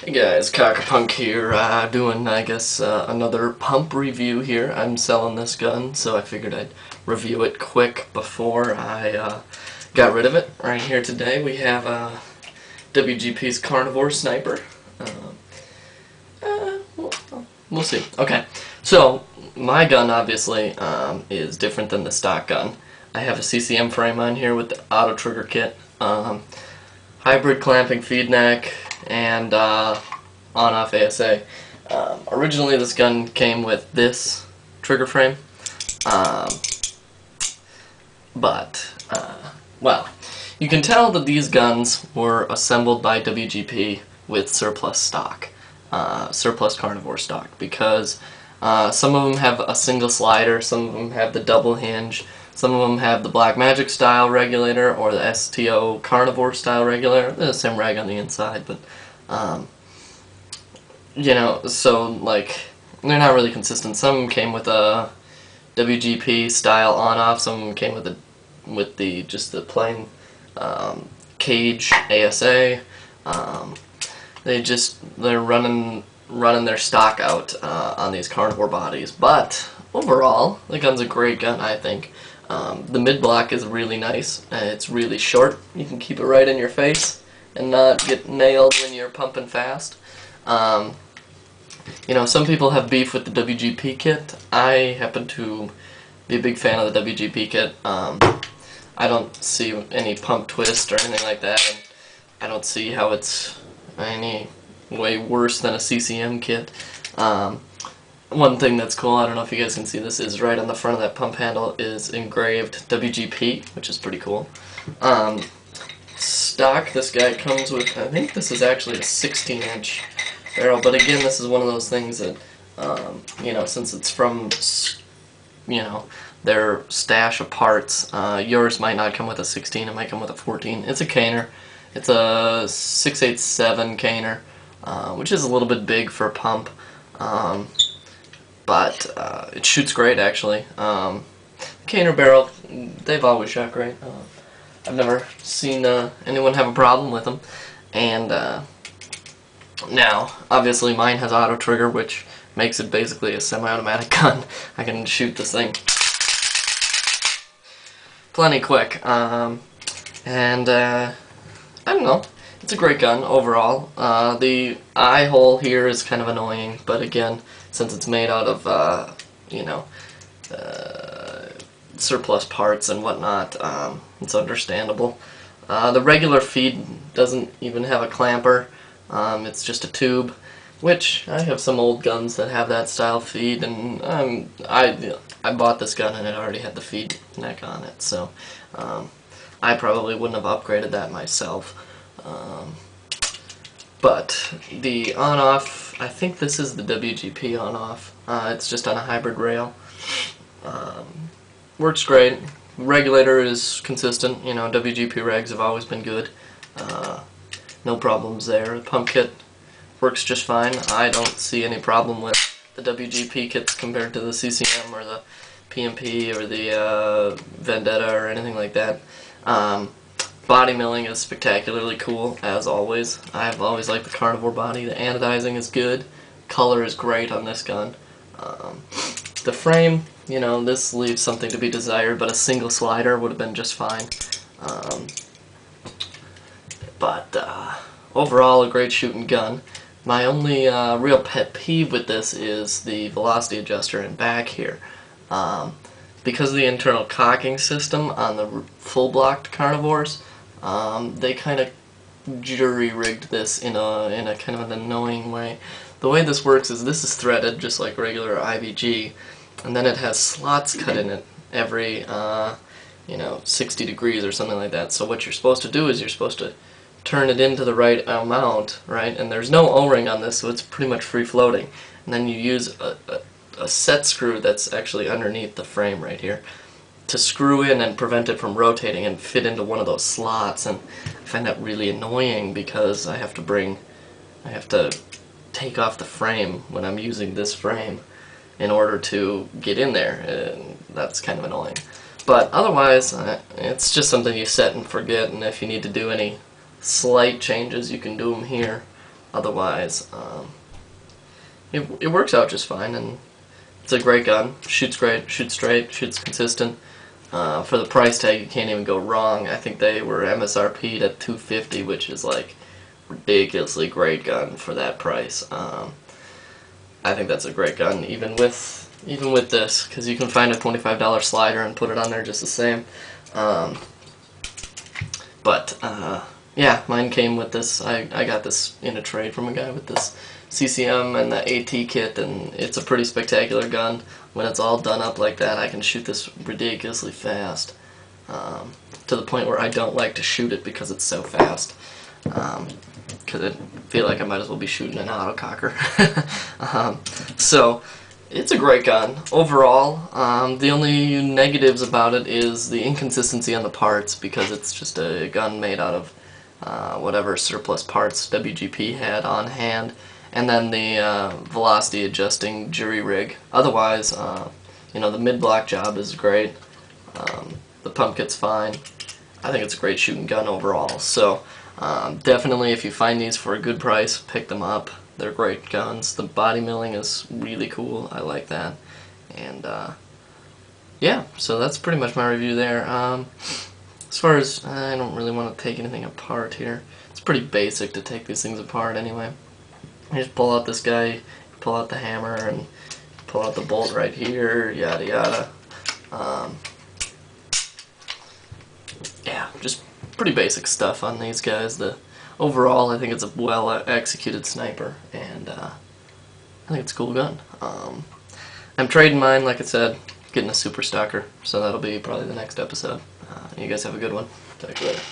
Hey guys, Cockapunk here, doing, I guess, another pump review here. I'm selling this gun, so I figured I'd review it quick before I got rid of it. Right here today we have WGP's Carnivore Sniper. We'll see. Okay, so my gun obviously is different than the stock gun. I have a CCM frame on here with the auto trigger kit, hybrid clamping feed neck, and on-off ASA. Originally this gun came with this trigger frame, well, you can tell that these guns were assembled by WGP with surplus stock, surplus carnivore stock, because some of them have a single slider, some of them have the double hinge, some of them have the Black Magic style regulator or the STO carnivore style regulator. They're the same rag on the inside, but you know, so like they're not really consistent. Some of them came with a WGP style on-off. Some of them came with the just the plain cage ASA. They're running their stock out on these carnivore bodies, but overall the gun's a great gun, I think. The mid block is really nice. It's really short. You can keep it right in your face and not get nailed when you're pumping fast. You know, some people have beef with the WGP kit. I happen to be a big fan of the WGP kit. I don't see any pump twist or anything like that, and I don't see how it's any way worse than a CCM kit. One thing that's cool, I don't know if you guys can see this, is right on the front of that pump handle is engraved WGP, which is pretty cool. Stock, this guy comes with, I think this is actually a 16-inch barrel, but again, this is one of those things that, you know, since it's from, you know, their stash of parts, yours might not come with a 16, it might come with a 14. It's a caner. It's a 687 caner, which is a little bit big for a pump. But it shoots great, actually. Caner barrel, they've always shot great. I've never seen anyone have a problem with them. And now, obviously, mine has auto trigger, which makes it basically a semi-automatic gun. I can shoot this thing plenty quick. I don't know. It's a great gun overall. The eye hole here is kind of annoying, but again, since it's made out of, you know, surplus parts and whatnot, it's understandable. The regular feed doesn't even have a clamper. It's just a tube, which I have some old guns that have that style feed, and I bought this gun and it already had the feed neck on it, so I probably wouldn't have upgraded that myself. But the on-off, I think this is the WGP on-off. It's just on a hybrid rail. Works great. Regulator is consistent. You know, WGP regs have always been good. No problems there. The pump kit works just fine. I don't see any problem with the WGP kits compared to the CCM or the PMP or the Vendetta or anything like that. Body milling is spectacularly cool, as always. I've always liked the carnivore body. The anodizing is good. Color is great on this gun. The frame, you know, this leaves something to be desired, but a single slider would have been just fine. Overall, a great shooting gun. My only real pet peeve with this is the velocity adjuster in back here. Because of the internal cocking system on the full blocked carnivores, they kind of jury-rigged this in a kind of an annoying way. The way this works is this is threaded just like regular IVG, and then it has slots cut in it every you know, 60 degrees or something like that. So what you're supposed to do is you're supposed to turn it into the right amount, right? And there's no O-ring on this, so it's pretty much free-floating. And then you use a set screw that's actually underneath the frame right here to screw in and prevent it from rotating and fit into one of those slots, and I find that really annoying because I have to take off the frame when I'm using this frame in order to get in there, and that's kind of annoying. But otherwise, it's just something you set and forget, and if you need to do any slight changes, you can do them here. Otherwise, it works out just fine, and it's a great gun. Shoots great, shoots straight, shoots consistent. For the price tag, you can't even go wrong. I think they were MSRP'd at $250, which is like ridiculously great gun for that price. I think that's a great gun, even with this, because you can find a $25 slider and put it on there just the same. Yeah, mine came with this. I got this in a trade from a guy with this CCM and the AT kit, and it's a pretty spectacular gun. When it's all done up like that, I can shoot this ridiculously fast, to the point where I don't like to shoot it because it's so fast. Because I feel like I might as well be shooting an autococker. So, it's a great gun overall. The only negatives about it is the inconsistency on the parts, because it's just a gun made out of whatever surplus parts WGP had on hand, and then the velocity adjusting jury rig. Otherwise, you know, the mid-block job is great. The pump kit's fine. I think it's a great shooting gun overall. So definitely, if you find these for a good price, pick them up. They're great guns. The body milling is really cool. I like that. And yeah, so that's pretty much my review there. As far as, I don't really want to take anything apart here. It's pretty basic to take these things apart anyway. You just pull out this guy, pull out the hammer, and pull out the bolt right here, yada yada. Yeah, just pretty basic stuff on these guys. Overall, I think it's a well executed sniper, and I think it's a cool gun. I'm trading mine, like I said, getting a super stocker, so that'll be probably the next episode. You guys have a good one. Talk to you later.